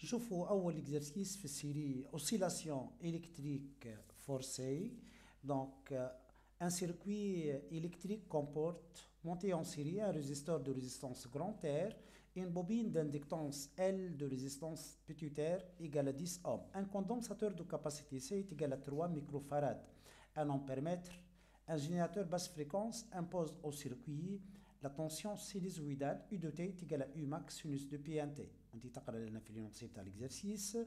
نشوفوا أول exercice في السيري oscillation électrique forcée. Donc, un circuit électrique comporte, monté en série, un résisteur de résistance grand R et une bobine d'inductance L de résistance petit r égale à 10 ohms. Un condensateur de capacité C est égal à 3 microfarads. Un ampèremètre. Un générateur basse fréquence impose au circuit la tension sinusoïdale U de T est égale à U max sinus de P N T. On dit تقرا لنا في l'énoncé تاع l'exercice.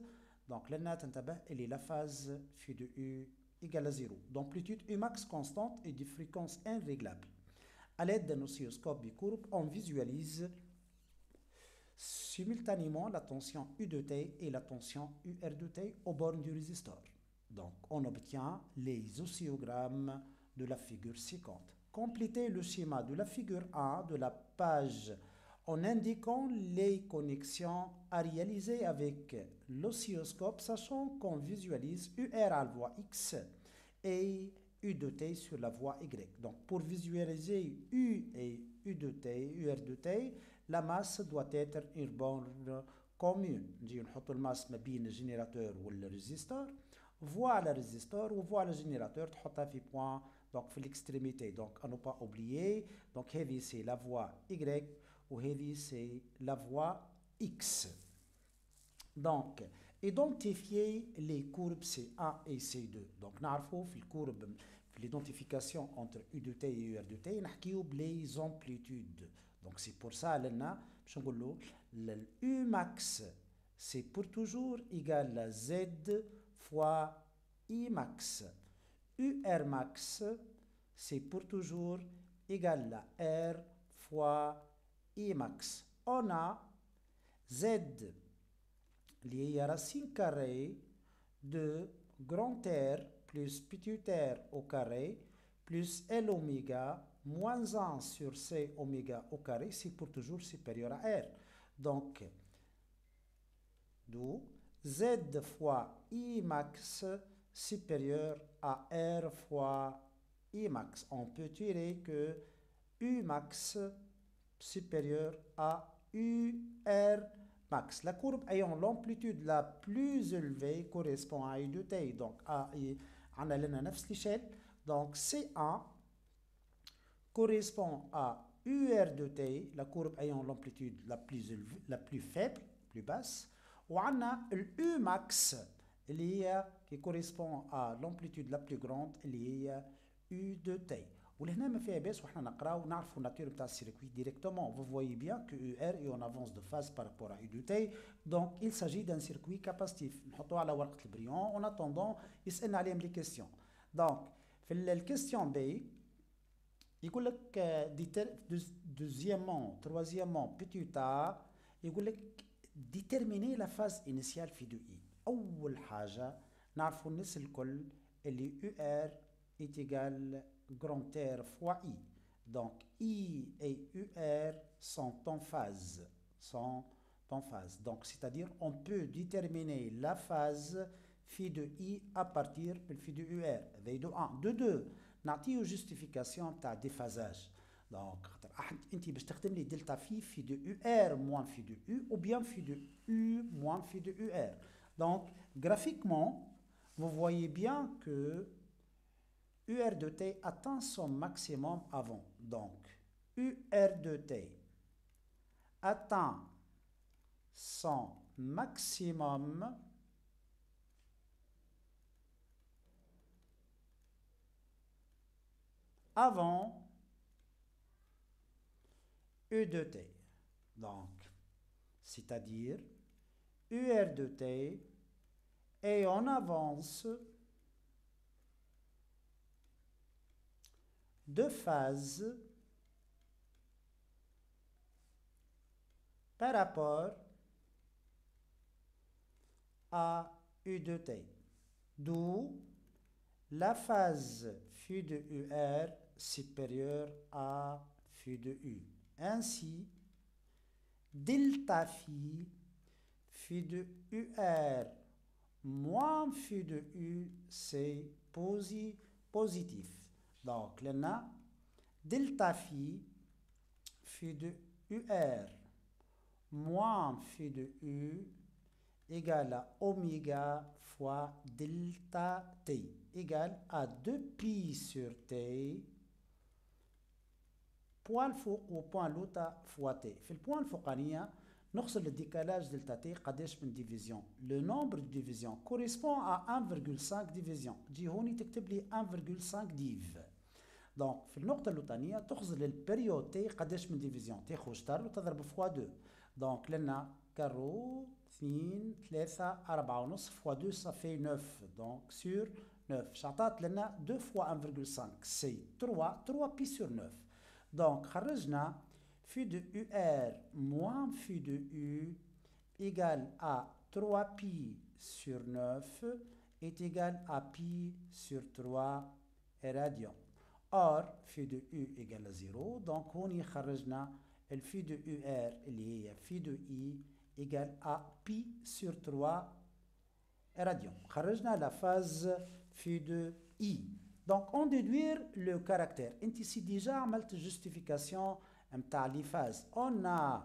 Donc لنا تنتبه اللي la phase phi de U égale à 0. D'amplitude U max constante et de fréquence N réglable. À l'aide d'un oscilloscope bicourbe, on visualise simultanément la tension U de T et la tension UR de T aux bornes du résisteur. Donc on obtient les oscillogrammes de la figure ci-contre. Complétez le schéma de la figure 1 de la page en indiquant les connexions à réaliser avec l'oscilloscope, sachant qu'on visualise UR à la voie X et U de T sur la voie Y. Donc pour visualiser U et U de T, UR de T, la masse doit être une borne commune. نجي نحط الماس ما بين الجينيراتور والريزيستور. Voilà le résisteur ou voilà le générateur, تحطها في point donc في l'extrémité. Donc à ne pas oublier, donc heavy c'est la voie Y ou heavy c'est la voie X. Donc identifier les courbes C1 et C2. Donc نعرفوا في الكورب في l'identification entre U de T et UR de T نحكيو les amplitudes. Donc c'est pour ça لنا باش نقولوا U max c'est pour toujours égal à Z fois I max. UR max, c'est pour toujours égal à R fois I max. On a Z, lié à racine carrée de grand R plus petit r au carré plus L oméga moins 1 sur C oméga au carré, c'est pour toujours supérieur à R. Donc, d'où Z fois I max supérieur à R fois I max. On peut tirer que U max supérieur à UR max. La courbe ayant l'amplitude la plus élevée correspond à I de T. Donc, on a l'échelle. Donc, C1 correspond à UR de T, la courbe ayant l'amplitude la plus faible, plus basse. On a l'U max qui correspond à l'amplitude la plus grande اللي هي U de T. ولهنا ما فيها باس وحنا نقراو نعرفوا الناتور نتاع السيركوي directement. Vous voyez bien que UR est en avance de phase par rapport à U de T. Donc il s'agit d'un circuit capacitif. نحطوه على ورقة البريون en attendant يسألنا عليهم les questions. Donc في الكيستيون B يقول لك deuxièmement, troisièmement, petit a يقول لك déterminer la phase initiale في دو I. أول حاجة نعرفوا الناس الكل اللي UR est égal grand R fois I. Donc I et UR sont en phase. Donc c'est-à-dire on peut déterminer la phase phi de I à partir de phi de UR. De 1. De 2. نعطيه justification تاع déphasage. Donc انت باش تخدم لي دلتا phi de UR moins phi de U ou bien phi de U moins phi de UR. Donc graphiquement, vous voyez bien que UR de T atteint son maximum avant. Donc UR de T atteint son maximum avant U de T. Donc, c'est-à-dire UR de T est en avance de phase par rapport à U de T. D'où la phase phi de UR supérieure à phi de U. Ainsi, delta phi de UR moins phi de U, c'est positif. Donc, là, delta phi de UR moins phi de U égale à oméga fois delta t égale à 2pi sur t point الفوق وبوان لوتا فوا t. في البوان الفوقانية نحصل الديكالاج دلتا t قداش من ديفيزيون. لو نومبر دو ديفيزيون كوريسبون à 1,5 ديفيزيون. تجي هوني تكتب لي 1,5 ديف. دونك في النقطة اللوطانية تخزل البريود تي قداش من ديفيزيون تي خوشتر وتضرب فوا 2. دونك لنا كارو 2 3 4 ونص فوا 2 صافي 9. دونك سور 9 شعطات لنا 2 فوا 1,5 سي 3 بي سور 9. دونك خرجنا phi de UR moins phi de U égale à 3pi sur 9 est égal à pi sur 3 radian. Or, phi de U égale à 0, donc on y خرجنا le phi de UR اللي هي phi de I égale à pi sur 3 radian. خرجنا la phase phi de I. Donc on déduire le caractère. انت ici déjà عملت justification متاع les phases. On a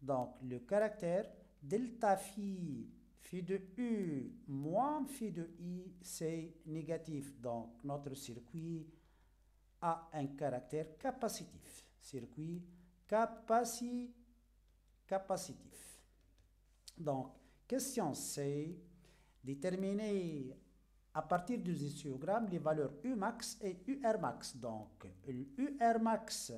donc le caractère delta phi de U moins phi de I, c'est négatif. Donc notre circuit a un caractère capacitif. Circuit capacitif. Donc, question C, déterminer à partir du histiogramme les valeurs Umax et URmax. Donc, URmax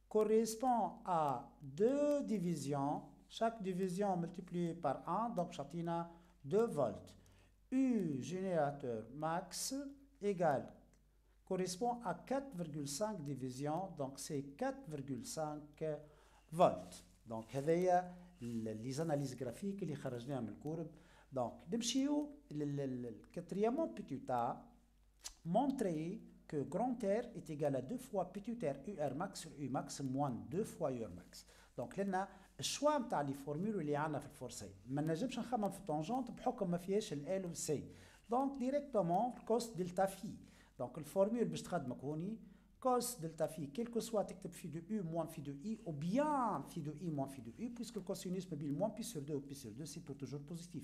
correspond à deux divisions. Chaque division multipliée par 1, donc chatina 2 volts. U générateur max égale correspond à 4,5 divisions, donc c'est 4,5 volts. Donc هذيا les analyses graphiques اللي خرجناها من الكورب. Donc نمشيو للquatrièmement petit montrer que grand R est égal à 2 fois petit r UR max sur U max moins 2 fois UR max. Donc لنا الشوا نتاع لي فورمول اللي عندنا في الفورسي ما نجمش نخمم في الطونجونت بحكم ما فيهاش ال والسي. دونك ديريكتومون كوس دلتا في. دونك الفورمول باش تخدمك هوني cos delta phi, quel que soit تكتب phi de U moins phi de I ou bien phi de I moins phi de U, puisque le cosinus mobile moins pi sur 2 ou pi sur 2, c'est toujours positif.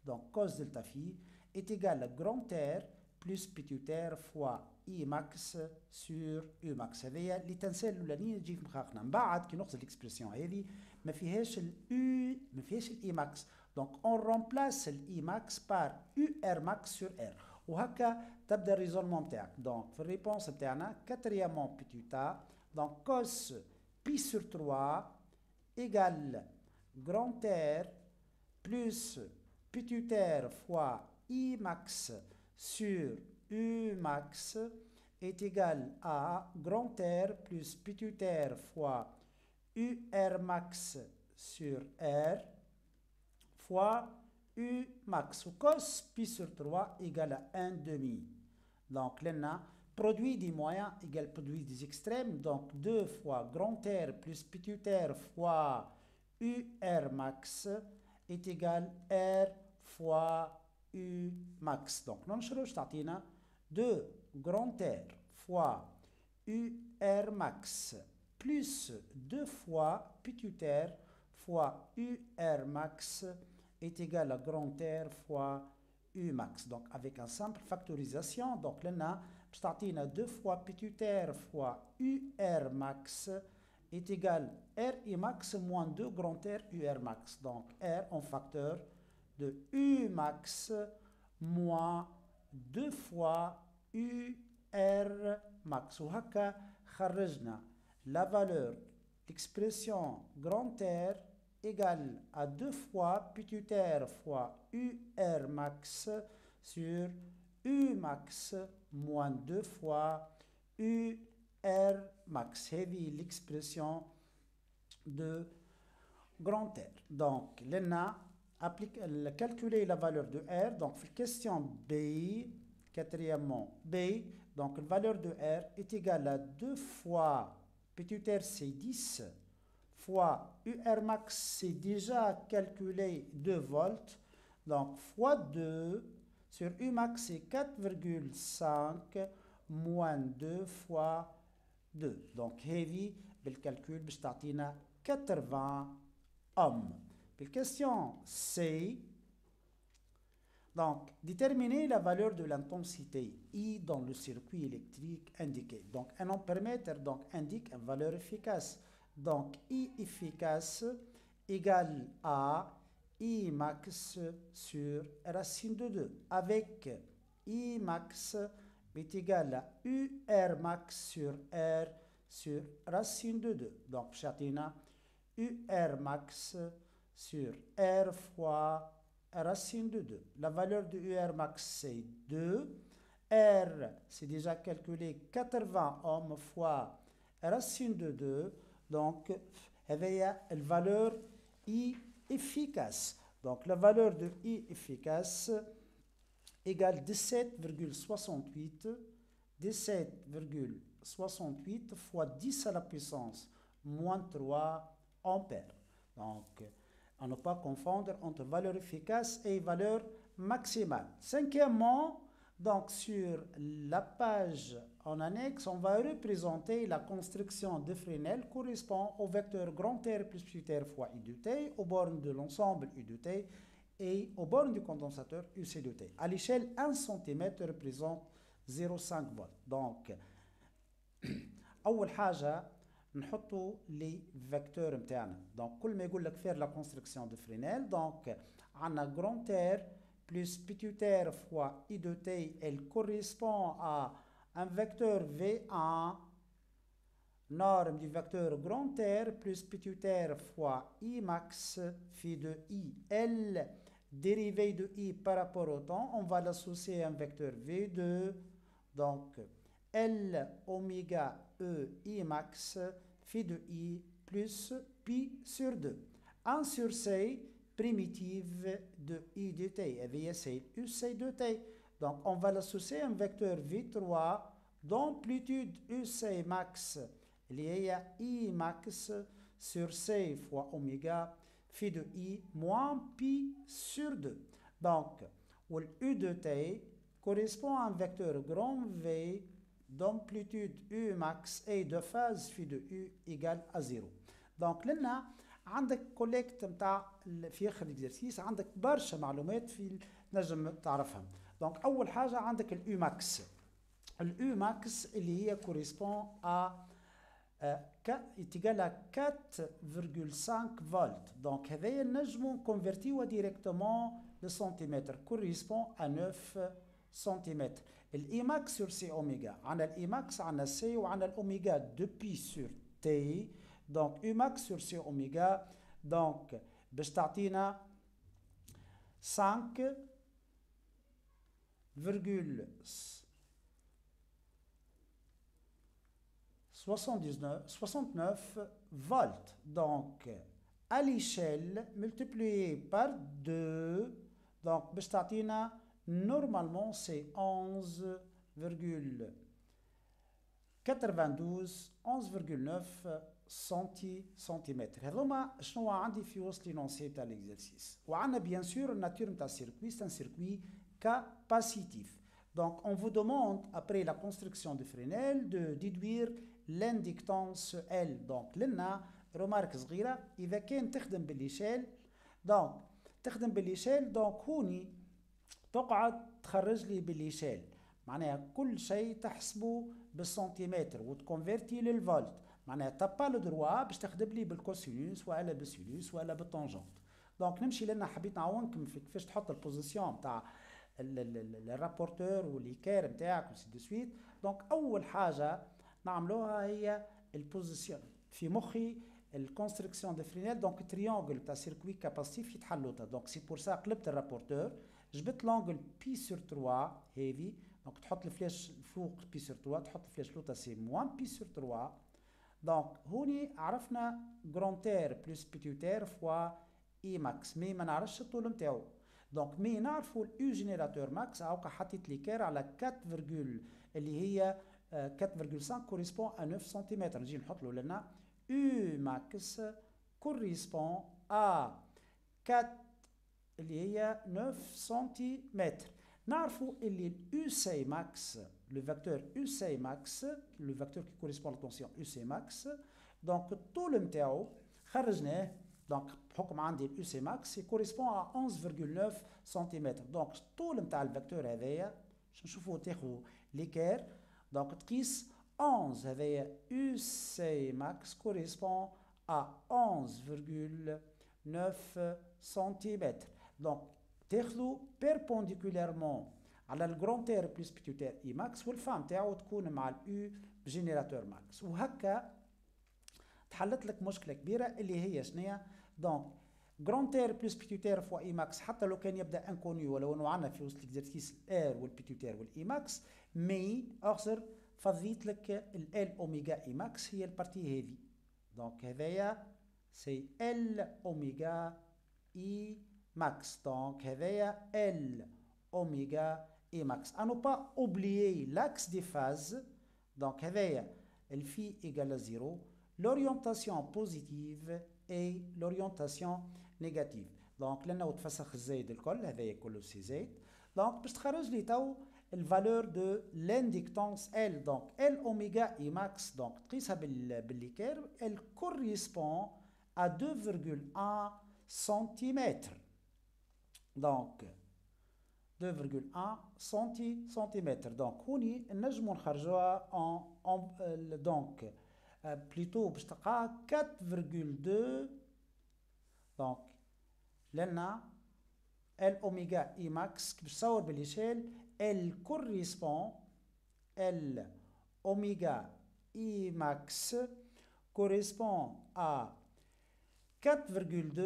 Donc cos delta phi est égal à grand R plus petit r fois I max sur U max. هذه اللي تنسال الاولانيه تجي في مخاخنا. من بعد كي نخزر الاكسبرسيون هذه ما فيهاش الU ما فيهاش الإي ماكس. دونك اون رومبلاس الإي ماكس بار U R max sur R. وهكا تبدا الريزولمون نتاعك. دونك في الريبونس نتاعنا كاتريامون بيتوتا دونك كوس بي سور 3 ايغال grand R plus petit r fois I max sur U max est égal à grand R plus petit r fois UR max sur R fois U max. Cos pi sur 3 égale à 1 demi. Donc là, produit des moyens égale produit des extrêmes. Donc 2 fois grand R plus petit r fois UR max est égal à R fois U max. Donc non je تعطينا 2 grand R fois UR max plus 2 fois petit r fois UR max est égal à grand R fois U max. Donc avec une simple factorisation, donc là, je t'attends 2 fois petit r fois UR max est égal à RI max moins 2 grand R UR max. Donc R en facteur de U max moins 2 fois UR max. وهكا خرجنا la valeur d'expression grand R égale à 2 fois petit r fois UR max sur U max moins 2 fois UR max. C'est l'expression de grand R. Donc, l'ENA applique, calculer la valeur de R. Donc, question B, quatrièmement B, donc la valeur de R est égale à 2 fois petit r c'est 10 fois UR max, c'est déjà calculé 2 volts. Donc, fois 2 sur U max, c'est 4,5 moins 2 fois 2. Donc, heavy, le calcul, je t'attends 80 ohms. Pour question C, Donc, déterminer la valeur de l'intensité I dans le circuit électrique indiqué. Donc, un ampèremètre indique une valeur efficace. Donc, I efficace égale à I max sur racine de 2. Avec I max est égal à UR max sur R sur racine de 2. Donc, chatina UR max sur R fois racine de 2. La valeur de UR max, c'est 2. R, c'est déjà calculé 80 ohms fois racine de 2. Donc, il y a la valeur I efficace. Donc, la valeur de I efficace égale 17,68 fois 10 à la puissance moins 3 ampères. Donc, à ne pas confondre entre valeur efficace et valeur maximale. Cinquièmement, donc sur la page en annexe, on va représenter la construction de Fresnel correspond au vecteur grand R plus petit r fois I de T, aux bornes de l'ensemble U de T et aux bornes du condensateur UC de T. À l'échelle, 1 cm représente 0,5 volts. Donc, أول حاجة نحطوا لي فيكتور نتاعنا. دونك كل ما يقول لك faire la construction de Fresnel, donc عندنا grand R plus petit r fois I de T, elle correspond à un vecteur V1 norme du vecteur grand R plus petit r fois I max phi de I. L dérivée de I par rapport au temps, on va l'associer à un vecteur V2. Donc, L oméga E I max phi de I plus pi sur 2. 1 sur C primitive de I de T. Et c'est UC de T. Donc, on va l'associer à un vecteur V3 d'amplitude UC max. Il y a I max sur C fois oméga phi de I moins pi sur 2. Donc, le U de T correspond à un vecteur grand V d'amplitude U max et de phase phi de U égale à 0. Donc, لنا عندك كوليكت نتاع في اخر الاكزرسيس عندك برشا معلومات في نجم تعرفها. دونك اول حاجه عندك اليو ماكس. اليو ماكس اللي هي كوريسبون ا اتيغال 4,5 فولت. دونك هذايا نجمو كونفرتيوها ديريكتومون لسنتيمتر كوريسبون ا 9 سنتيمتر. الاي ماكس سور سي اوميغا. عندنا الاي ماكس عندنا سي وعندنا الاوميغا 2 بي سور تي. Donc, U max sur C oméga, donc, بشتعطينا 5,69 volts. Donc, à l'échelle, multiplié par 2, donc, بشتعطينا, normalement, c'est 11,9 سنتيمتر. هذوما شنو عندي في وسط لينونسي تاع ليكزرسيس. وعندنا بيان سور الناتور نتاع السيركوي سي ان سيركوي capacitif. Donc on vous demande après la construction de Fresnel de déduire l'inductance L. Donc لنا remarque صغيره اذا كان تخدم بالليشيل دونك تخدم بالليشيل دونك هوني تقعد تخرج لي بالليشيل معناها كل شيء تحسبه بالسنتيمتر وتكونفيرتي للفولت. معناها تابا لو دروا باش تخدم لي بالكوسينوس ولا بالسينوس ولا بالطونجونت. دونك نمشي لنا حبيت نعاونكم في كيفاش تحط البوزيسيون تاع الرابورتور واليكار نتاعك وسي دو سويت. دونك اول حاجه نعملوها هي البوزيسيون في مخي الكونستركسيون دو فرينيل. دونك تريونغل تاع سيركوي كاباسيتيف يتحلوتا. دونك سي بور سا قلبت الرابورتور جبت لونغل بي سور 3 هذي. دونك تحط الفلاش فوق بي سور 3 تحط الفلاش لوطا سي موان بي سور 3. دونك هوني عرفنا جرونتير بلس بيتيوتير فوا اي ماكس مي ما نعرفش الطول نتاعو. دونك مي نعرفوا الاو جينيراتور ماكس هاكا حطيت لي كير على 4 اللي هي 4,5 كوريسبون ا 9 سنتيمتر. نجي نحط له لنا او ماكس كوريسبون ا 4 اللي هي 9 سنتيمتر. نعرفوا اللي الاو سي ماكس le vecteur UC max, le vecteur qui correspond à la tension UC max. Donc, tout le متاعو خرجناه دونك بحكم عندي الاو سي ماكس كوريسبون ا 11.9 سنتيمتر. دونك الطول نتاع الفيكتور هذايا باش نشوفوا تاخذوا ليكير. دونك تقيس 11 هذايا او سي ماكس كوريسبون ا 11.9 سنتيمتر. دونك تاخذوا بيربونديكولارمون على الجرونتير بلس بيتوتير اي ماكس والفام تاعو تكون مع الاو بجينيراتور ماكس. وهكا تحلت لك مشكله كبيره اللي هي شنيا؟ دونك جرونتير بلس بيتوتير فوا اي ماكس حتى لو كان يبدا انكونيو ولو انه عندنا في وسط الاكزرسيس الار والبيتوتير والاي ماكس مي اخسر فضيت لك ال اوميجا اي ماكس هي البارتي هذه. دونك هذايا سي ال اوميجا اي ماكس. دونك هذايا ال اوميجا اي ماكس. à ne pas oublier l'axe des phases. Donc هذايا الفي égale à 0 l'orientation positive et l'orientation négative. دونك لانه تفسخ الزايد الكل هذايا كله سي زايد. دونك باش تخرج لي تو الفالور دو لانديكتونس ال. دونك ال اوميجا اي ماكس دونك تقيسها بالليكير ال كوريسبون à 2.1 سنتيمتر. دونك 2.1 سنتيمتر. دونك هوني نجمو نخرجوها دونك بليتو باش تلقى 4.2. دونك لنا ال اوميجا اي ماكس باش تصور باليشيل ال كوريسبون ال اوميجا اي ماكس كوريسبون ا 4.2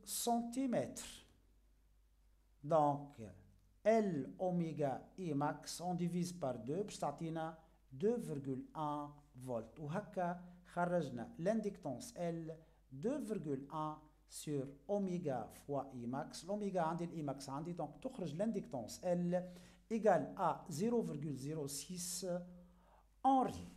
سنتيمتر. Donc, L oméga I max, on divise par 2, باش تعطينا 2.1 فولت. وهكا خرجنا l'inductance L 2.1 sur oméga fois I max. l'oméga عندي الإي ماكس عندي، donc تخرج l'inductance L égale à 0.06 Henri.